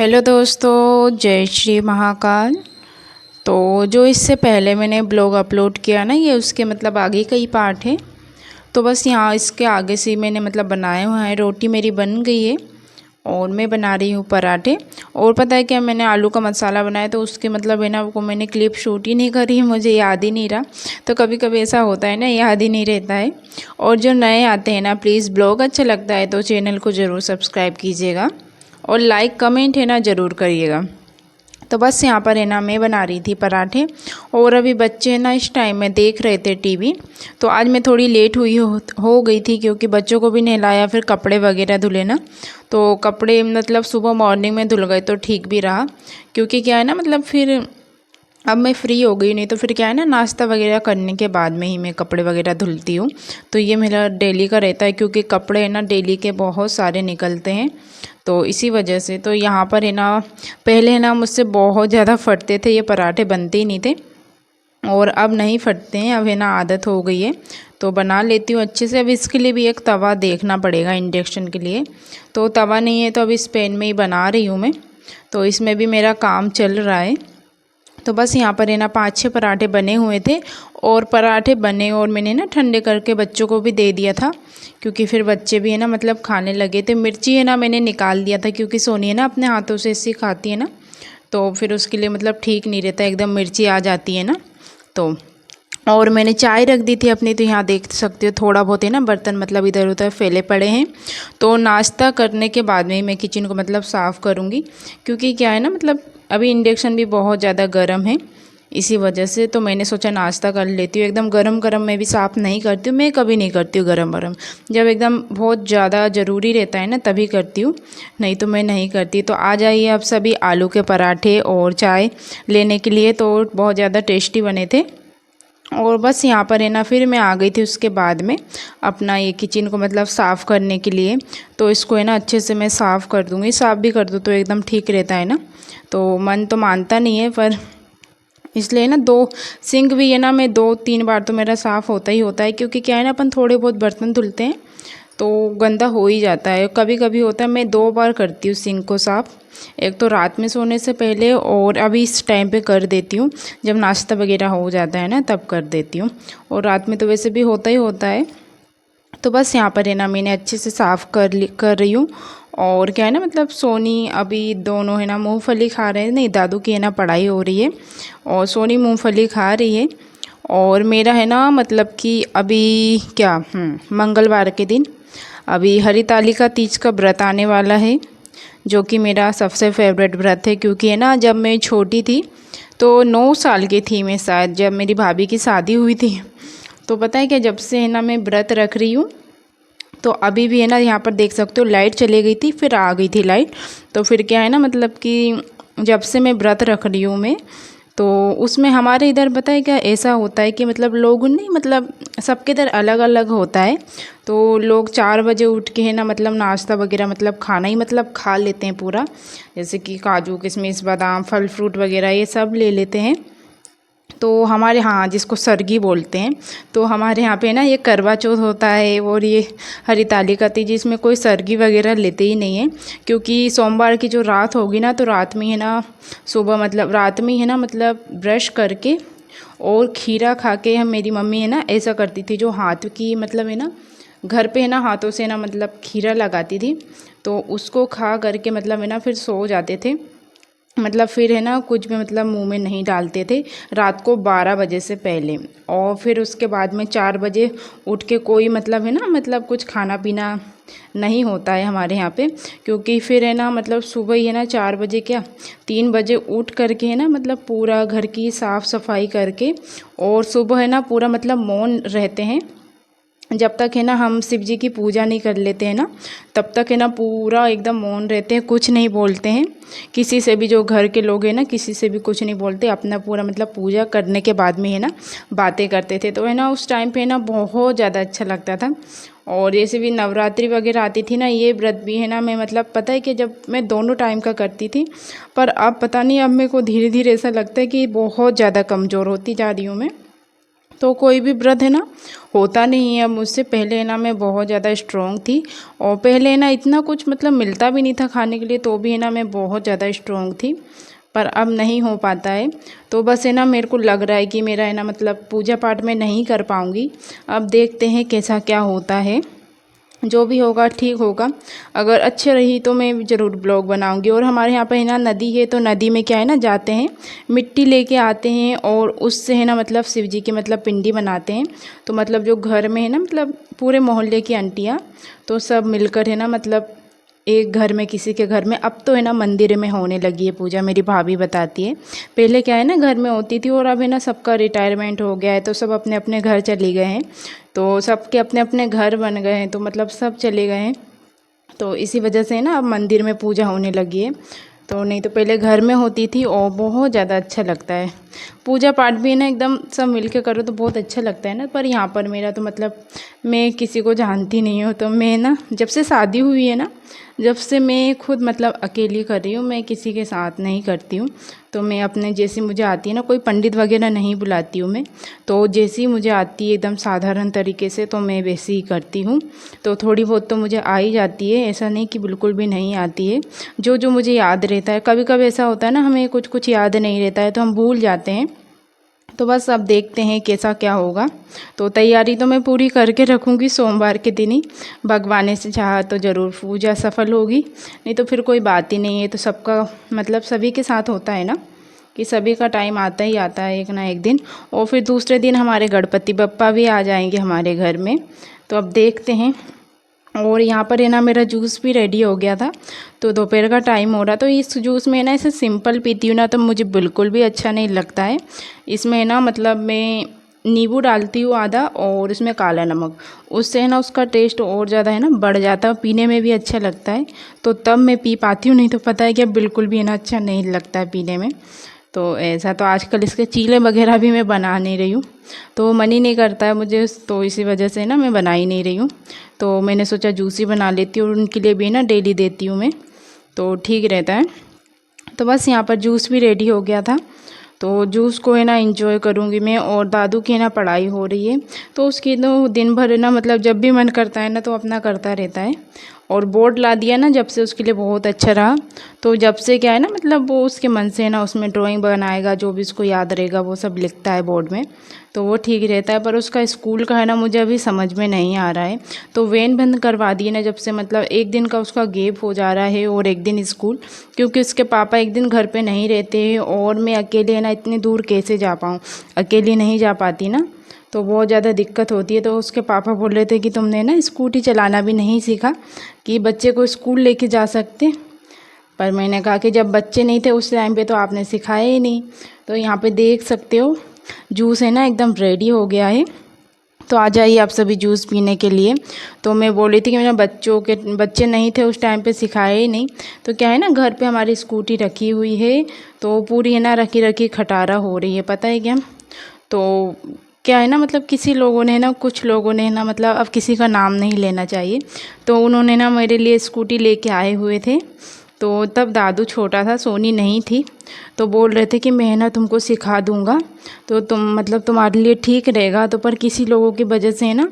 Hello दोस्तों, जय श्री महाकाल। तो जो इससे पहले मैंने ब्लॉग अपलोड किया ना, ये उसके मतलब आगे का ही पार्ट है। तो बस यहाँ इसके आगे से मैंने मतलब बनाए हुए हैं। रोटी मेरी बन गई है और मैं बना रही हूँ पराठे। और पता है क्या, मैंने आलू का मसाला बनाया तो उसके मतलब है ना, वो मैंने क्लिप शूट ही नहीं करी, मुझे याद ही नहीं रहा। तो कभी कभी ऐसा होता है ना, याद ही नहीं रहता है। और जो नए आते हैं ना, प्लीज़ ब्लॉग अच्छा लगता है तो चैनल को ज़रूर सब्सक्राइब कीजिएगा और लाइक कमेंट है ना ज़रूर करिएगा। तो बस यहाँ पर है ना, मैं बना रही थी पराठे। और अभी बच्चे ना इस टाइम में देख रहे थे टीवी। तो आज मैं थोड़ी लेट हो गई थी, क्योंकि बच्चों को भी नहलाया, फिर कपड़े वगैरह धुले ना। तो कपड़े मतलब सुबह मॉर्निंग में धुल गए तो ठीक भी रहा, क्योंकि क्या है ना, मतलब फिर अब मैं फ्री हो गई, नहीं तो फिर क्या है ना, नाश्ता वगैरह करने के बाद में ही मैं कपड़े वगैरह धुलती हूँ। तो ये मेरा डेली का रहता है, क्योंकि कपड़े है ना डेली के बहुत सारे निकलते हैं। तो इसी वजह से तो यहाँ पर है ना, पहले है ना मुझसे बहुत ज़्यादा फटते थे, ये पराठे बनते ही नहीं थे। और अब नहीं फटते हैं, अब है ना आदत हो गई है। तो बना लेती हूँ अच्छे से। अब इसके लिए भी एक तवा देखना पड़ेगा इंडक्शन के लिए। तो तवा नहीं है तो अब इस पैन में ही बना रही हूँ मैं। तो इसमें भी मेरा काम चल रहा है। तो बस यहाँ पर है ना 5-6 पराठे बने हुए थे। और पराठे बने और मैंने ना ठंडे करके बच्चों को भी दे दिया था, क्योंकि फिर बच्चे भी है ना मतलब खाने लगे थे। मिर्ची है ना मैंने निकाल दिया था, क्योंकि सोनी है ना अपने हाथों से ऐसी खाती है ना, तो फिर उसके लिए मतलब ठीक नहीं रहता, एकदम मिर्ची आ जाती है ना। तो और मैंने चाय रख दी थी अपनी। तो यहाँ देख सकते हो थोड़ा बहुत है ना बर्तन मतलब इधर उधर फैले पड़े हैं। तो नाश्ता करने के बाद में ही मैं किचन को मतलब साफ़ करूँगी, क्योंकि क्या है ना, मतलब अभी इंडक्शन भी बहुत ज़्यादा गर्म है। इसी वजह से तो मैंने सोचा नाश्ता कर लेती हूँ। एकदम गरम गरम मैं भी साफ़ नहीं करती हूँ, मैं कभी नहीं करती हूँ गरम गरम। जब एकदम बहुत ज़्यादा ज़रूरी रहता है ना तभी करती हूँ, नहीं तो मैं नहीं करती। तो आ जाइए आप सभी आलू के पराठे और चाय लेने के लिए। तो बहुत ज़्यादा टेस्टी बने थे। और बस यहाँ पर है ना, फिर मैं आ गई थी उसके बाद में अपना ये किचन को मतलब साफ़ करने के लिए। तो इसको है ना अच्छे से मैं साफ़ कर दूँगी। साफ़ भी कर दूँ तो एकदम ठीक रहता है ना। तो मन तो मानता नहीं है, पर इसलिए ना दो सिंक भी है ना, मैं 2-3 बार तो मेरा साफ़ होता ही होता है। क्योंकि क्या है ना, अपन थोड़े बहुत बर्तन धुलते हैं तो गंदा हो ही जाता है। कभी कभी होता है, मैं 2 बार करती हूँ सिंक को साफ़। एक तो रात में सोने से पहले, और अभी इस टाइम पे कर देती हूँ जब नाश्ता वगैरह हो जाता है ना, तब कर देती हूँ। और रात में तो वैसे भी होता ही होता है। तो बस यहाँ पर है ना मैंने अच्छे से साफ़ कर रही हूँ। और क्या है ना, मतलब सोनी अभी दोनों है ना मूंगफली खा रहे हैं। नहीं, दादू की है ना पढ़ाई हो रही है और सोनी मूंगफली खा रही है। और मेरा है ना मतलब कि अभी क्या मंगलवार के दिन अभी हरितालिका तीज का व्रत आने वाला है, जो कि मेरा सबसे फेवरेट व्रत है। क्योंकि है ना, जब मैं छोटी थी तो 9 साल की थी मैं शायद, जब मेरी भाभी की शादी हुई थी। तो पता है क्या, जब से है ना मैं व्रत रख रही हूँ। तो अभी भी है ना, यहाँ पर देख सकते हो लाइट चली गई थी, फिर आ गई थी लाइट। तो फिर क्या है ना, मतलब कि जब से मैं व्रत रख रही हूँ मैं, तो उसमें हमारे इधर पता है क्या ऐसा होता है कि मतलब लोग नहीं, मतलब सबके इधर अलग अलग होता है। तो लोग 4 बजे उठ के है ना, मतलब नाश्ता वगैरह मतलब खाना ही मतलब खा लेते हैं पूरा। जैसे कि काजू किशमिश बादाम फल फ्रूट वगैरह ये सब ले लेते हैं। तो हमारे यहाँ जिसको सरगी बोलते हैं, तो हमारे यहाँ पे ना ये करवा चौथ होता है और ये हरितालिका तीज, इसमें कोई सरगी वगैरह लेते ही नहीं है। क्योंकि सोमवार की जो रात होगी ना, तो रात में है ना, सुबह मतलब रात में है ना, मतलब ब्रश करके और खीरा खा के, हम मेरी मम्मी है ना ऐसा करती थी, जो हाथ की मतलब है ना, घर पे है ना हाथों से ना मतलब खीरा लगाती थी। तो उसको खा करके मतलब है ना फिर सो जाते थे। मतलब फिर है ना कुछ भी मतलब मुंह में नहीं डालते थे रात को 12 बजे से पहले। और फिर उसके बाद में 4 बजे उठ के कोई मतलब है ना, मतलब कुछ खाना पीना नहीं होता है हमारे यहाँ पे। क्योंकि फिर है ना, मतलब सुबह ही है ना 4 बजे क्या 3 बजे उठ करके है ना, मतलब पूरा घर की साफ़ सफाई करके, और सुबह है ना पूरा मतलब मौन रहते हैं। जब तक है ना हम शिव जी की पूजा नहीं कर लेते हैं ना, तब तक है ना पूरा एकदम मौन रहते हैं, कुछ नहीं बोलते हैं किसी से भी। जो घर के लोग हैं ना, किसी से भी कुछ नहीं बोलते, अपना पूरा मतलब पूजा करने के बाद में है ना बातें करते थे। तो है ना उस टाइम पे है ना बहुत ज़्यादा अच्छा लगता था। और जैसे भी नवरात्रि वगैरह आती थी ना, ये व्रत भी है ना, मैं मतलब पता है कि जब मैं दोनों टाइम का करती थी, पर अब पता नहीं, अब मेरे को धीरे धीरे ऐसा लगता है कि बहुत ज़्यादा कमज़ोर होती जा रही हूँ मैं। तो कोई भी व्रत है ना होता नहीं है। अब मुझसे पहले है ना मैं बहुत ज़्यादा स्ट्रॉन्ग थी, और पहले है ना इतना कुछ मतलब मिलता भी नहीं था खाने के लिए, तो भी है ना मैं बहुत ज़्यादा स्ट्रॉन्ग थी, पर अब नहीं हो पाता है। तो बस है ना मेरे को लग रहा है कि मेरा है ना मतलब पूजा पाठ में नहीं कर पाऊँगी। अब देखते हैं कैसा क्या होता है, जो भी होगा ठीक होगा। अगर अच्छी रही तो मैं ज़रूर ब्लॉग बनाऊंगी। और हमारे यहाँ पे है ना नदी है, तो नदी में क्या है ना जाते हैं, मिट्टी लेके आते हैं और उससे है ना मतलब शिव जी की मतलब पिंडी बनाते हैं। तो मतलब जो घर में है ना मतलब पूरे मोहल्ले की आंटियाँ तो सब मिलकर है ना मतलब एक घर में किसी के घर में, अब तो है ना मंदिर में होने लगी है पूजा, मेरी भाभी बताती है। पहले क्या है ना घर में होती थी, और अब है ना सबका रिटायरमेंट हो गया है, तो सब अपने अपने घर चले गए हैं। तो सबके अपने अपने घर बन गए हैं, तो मतलब सब चले गए हैं, तो इसी वजह से ना अब मंदिर में पूजा होने लगी है। तो नहीं तो पहले घर में होती थी, और बहुत ज़्यादा अच्छा लगता है पूजा पाठ भी ना, एकदम सब मिल के करो तो बहुत अच्छा लगता है ना। पर यहाँ पर मेरा तो मतलब मैं किसी को जानती नहीं हूँ, तो मैं ना जब से शादी हुई है ना, जब से मैं खुद मतलब अकेली कर रही हूँ, मैं किसी के साथ नहीं करती हूँ। तो मैं अपने जैसी मुझे आती है ना, कोई पंडित वगैरह नहीं बुलाती हूँ मैं, तो जैसी मुझे आती है एकदम साधारण तरीके से, तो मैं वैसे ही करती हूँ। तो थोड़ी बहुत तो मुझे आ ही जाती है, ऐसा नहीं कि बिल्कुल भी नहीं आती है। जो जो मुझे याद रहता है, कभी कभी ऐसा होता है ना हमें कुछ कुछ याद नहीं रहता है तो हम भूल जाते हैं। तो बस अब देखते हैं कैसा क्या होगा। तो तैयारी तो मैं पूरी करके रखूँगी, सोमवार के दिन ही भगवान ने से चाहा तो ज़रूर पूजा सफल होगी, नहीं तो फिर कोई बात ही नहीं है। तो सबका मतलब सभी के साथ होता है ना कि सभी का टाइम आता ही आता है एक ना एक दिन। और फिर दूसरे दिन हमारे गणपति बप्पा भी आ जाएंगे हमारे घर में, तो अब देखते हैं। और यहाँ पर है ना मेरा जूस भी रेडी हो गया था, तो दोपहर का टाइम हो रहा, तो इस जूस में ना इसे सिंपल पीती हूँ ना तो मुझे बिल्कुल भी अच्छा नहीं लगता है। इसमें ना मतलब मैं नींबू डालती हूँ आधा, और इसमें काला नमक, उससे है ना उसका टेस्ट और ज़्यादा है ना बढ़ जाता है, पीने में भी अच्छा लगता है। तो तब मैं पी पाती हूँ, नहीं तो पता है कि बिल्कुल भी है ना अच्छा नहीं लगता है पीने में। तो ऐसा तो आजकल इसके चीले वगैरह भी मैं बना नहीं रही हूँ, तो मन ही नहीं करता है मुझे, तो इसी वजह से ना मैं बना ही नहीं रही हूँ। तो मैंने सोचा जूस ही बना लेती हूँ, और उनके लिए भी ना डेली देती हूँ मैं, तो ठीक रहता है। तो बस यहाँ पर जूस भी रेडी हो गया था, तो जूस को है ना एंजॉय करूँगी मैं। और दादू की है ना पढ़ाई हो रही है, तो उसकी तो दिन भर है ना मतलब जब भी मन करता है ना तो अपना करता रहता है। और बोर्ड ला दिया ना जब से, उसके लिए बहुत अच्छा रहा। तो जब से क्या है ना मतलब वो उसके मन से है ना उसमें ड्राइंग बनाएगा, जो भी उसको याद रहेगा वो सब लिखता है बोर्ड में, तो वो ठीक रहता है। पर उसका स्कूल का है ना मुझे अभी समझ में नहीं आ रहा है, तो वैन बंद करवा दिए ना जब से, मतलब एक दिन का उसका गैप हो जा रहा है और एक दिन स्कूल, क्योंकि उसके पापा एक दिन घर पे नहीं रहते हैं, और मैं अकेले है ना इतनी दूर कैसे जा पाऊँ, अकेली नहीं जा पाती ना, तो बहुत ज़्यादा दिक्कत होती है। तो उसके पापा बोल रहे थे कि तुमने ना स्कूटी चलाना भी नहीं सीखा कि बच्चे को स्कूल लेके जा सकते। पर मैंने कहा कि जब बच्चे नहीं थे उस टाइम पे तो आपने सिखाया ही नहीं। तो यहाँ पे देख सकते हो जूस है ना एकदम रेडी हो गया है, तो आ जाइए आप सभी जूस पीने के लिए। तो मैं बोल रही थी कि मेरे बच्चे नहीं थे उस टाइम पे, सिखाए ही नहीं। तो क्या है ना घर पे हमारी स्कूटी रखी हुई है, तो पूरी है ना रखी रखी खटारा हो रही है, पता है क्या। तो क्या है ना मतलब किसी लोगों ने ना, कुछ लोगों ने ना मतलब अब किसी का नाम नहीं लेना चाहिए, तो उन्होंने ना मेरे लिए स्कूटी लेके आए हुए थे। तो तब दादू छोटा था, सोनी नहीं थी, तो बोल रहे थे कि मैं ना तुमको सिखा दूंगा, तो तुम मतलब तुम्हारे लिए ठीक रहेगा। तो पर किसी लोगों की वजह से है ना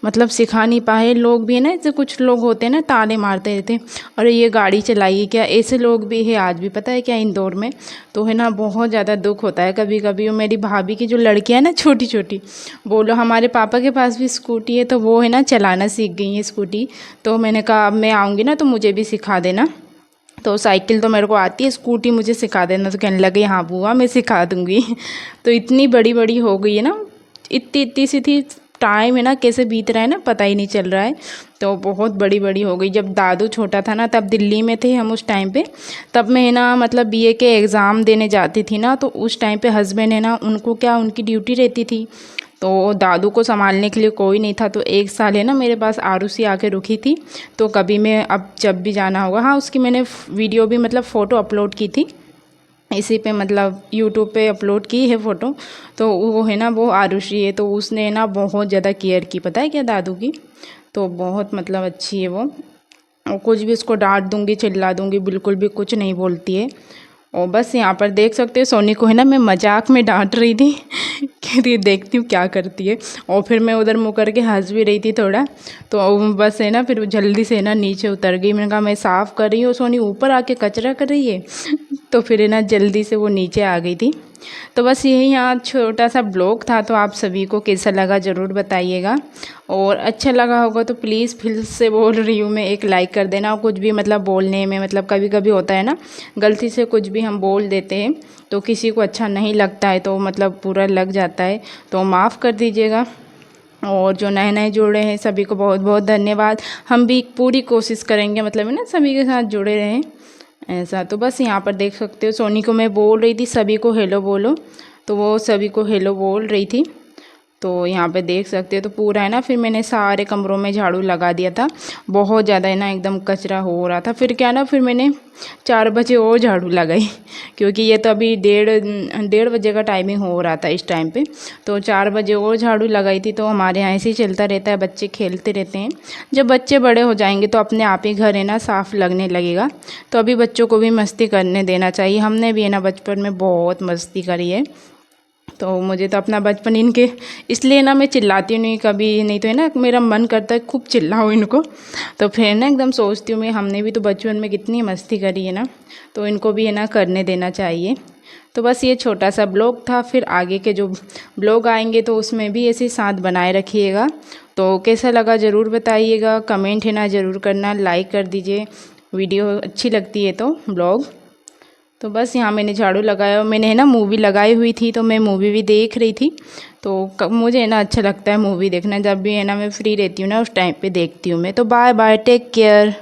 मतलब सिखा नहीं पाए। लोग भी है ना ऐसे कुछ लोग होते हैं ना ताने मारते रहते हैं, अरे ये गाड़ी चलाइए क्या, ऐसे लोग भी है आज भी, पता है क्या इंदौर में। तो है ना बहुत ज़्यादा दुख होता है कभी कभी। मेरी भाभी की जो लड़कियाँ ना छोटी छोटी, बोलो हमारे पापा के पास भी स्कूटी है, तो वो है ना चलाना सीख गई है स्कूटी। तो मैंने कहा अब मैं आऊँगी ना तो मुझे भी सिखा देना। तो साइकिल तो मेरे को आती है, स्कूटी मुझे सिखा देना। तो कहने लगे हाँ बुआ मैं सिखा दूँगी। तो इतनी बड़ी बड़ी हो गई है ना, इतनी इतनी सी थी, टाइम है ना कैसे बीत रहा है ना पता ही नहीं चल रहा है। तो बहुत बड़ी बड़ी हो गई। जब दादू छोटा था ना तब दिल्ली में थे हम उस टाइम पे, तब मैं ना मतलब बीए के एग्ज़ाम देने जाती थी ना, तो उस टाइम पे हस्बैंड है ना उनको क्या उनकी ड्यूटी रहती थी, तो दादू को संभालने के लिए कोई नहीं था। तो एक साल है ना मेरे पास आरूसी आके रुकी थी। तो कभी मैं अब जब भी जाना होगा, हाँ उसकी मैंने वीडियो भी मतलब फ़ोटो अपलोड की थी इसी पे, मतलब यूट्यूब पे अपलोड की है फ़ोटो। तो वो है ना वो आरुषि है, तो उसने ना बहुत ज़्यादा केयर की, पता है क्या दादू की। तो बहुत मतलब अच्छी है वो, और कुछ भी उसको डांट दूंगी चिल्ला दूंगी बिल्कुल भी कुछ नहीं बोलती है। और बस यहाँ पर देख सकते हो सोनी को है ना मैं मजाक में डांट रही थी कहती है देखती हूँ क्या करती है। और फिर मैं उधर मुँह करके हंस भी रही थी थोड़ा, तो बस है ना फिर जल्दी से ना नीचे उतर गई। मैंने कहा मैं साफ़ कर रही हूँ, सोनी ऊपर आके कचरा कर रही है। तो फिर है ना जल्दी से वो नीचे आ गई थी। तो बस यही यहाँ छोटा सा ब्लॉग था। तो आप सभी को कैसा लगा ज़रूर बताइएगा, और अच्छा लगा होगा तो प्लीज़ फिर से बोल रही हूँ मैं, एक लाइक कर देना। और कुछ भी मतलब बोलने में मतलब कभी कभी होता है ना, गलती से कुछ भी हम बोल देते हैं तो किसी को अच्छा नहीं लगता है, तो मतलब पूरा लग जाता है, तो माफ़ कर दीजिएगा। और जो नए नए जुड़े हैं सभी को बहुत बहुत धन्यवाद। हम भी पूरी कोशिश करेंगे मतलब है ना सभी के साथ जुड़े रहें ऐसा। तो बस यहाँ पर देख सकते हो सोनी को मैं बोल रही थी सभी को हेलो बोलो, तो वो सभी को हेलो बोल रही थी। तो यहाँ पे देख सकते हो तो पूरा है ना, फिर मैंने सारे कमरों में झाड़ू लगा दिया था। बहुत ज़्यादा है ना एकदम कचरा हो रहा था। फिर क्या ना, फिर मैंने 4 बजे और झाड़ू लगाई, क्योंकि ये तो अभी 1:30 बजे का टाइमिंग हो रहा था इस टाइम पे। तो 4 बजे और झाड़ू लगाई थी। तो हमारे यहाँ ऐसे ही चलता रहता है, बच्चे खेलते रहते हैं। जब बच्चे बड़े हो जाएंगे तो अपने आप ही घर है ना साफ़ लगने लगेगा। तो अभी बच्चों को भी मस्ती करने देना चाहिए। हमने भी है ना बचपन में बहुत मस्ती करी है। तो मुझे तो अपना बचपन इनके इसलिए ना मैं चिल्लाती नहीं कभी, नहीं तो है ना मेरा मन करता है खूब चिल्लाऊँ इनको। तो फिर ना एकदम सोचती हूँ मैं, हमने भी तो बचपन में कितनी मस्ती करी है ना, तो इनको भी है ना करने देना चाहिए। तो बस ये छोटा सा ब्लॉग था। फिर आगे के जो ब्लॉग आएंगे तो उसमें भी ऐसे साथ बनाए रखिएगा। तो कैसा लगा ज़रूर बताइएगा, कमेंट है ना ज़रूर करना, लाइक कर दीजिए वीडियो अच्छी लगती है तो ब्लॉग। तो बस यहाँ मैंने झाड़ू लगाया, मैंने है ना मूवी लगाई हुई थी, तो मैं मूवी भी देख रही थी। तो मुझे है ना अच्छा लगता है मूवी देखना, जब भी है ना मैं फ्री रहती हूँ ना उस टाइम पे देखती हूँ मैं। तो बाय बाय, टेक केयर।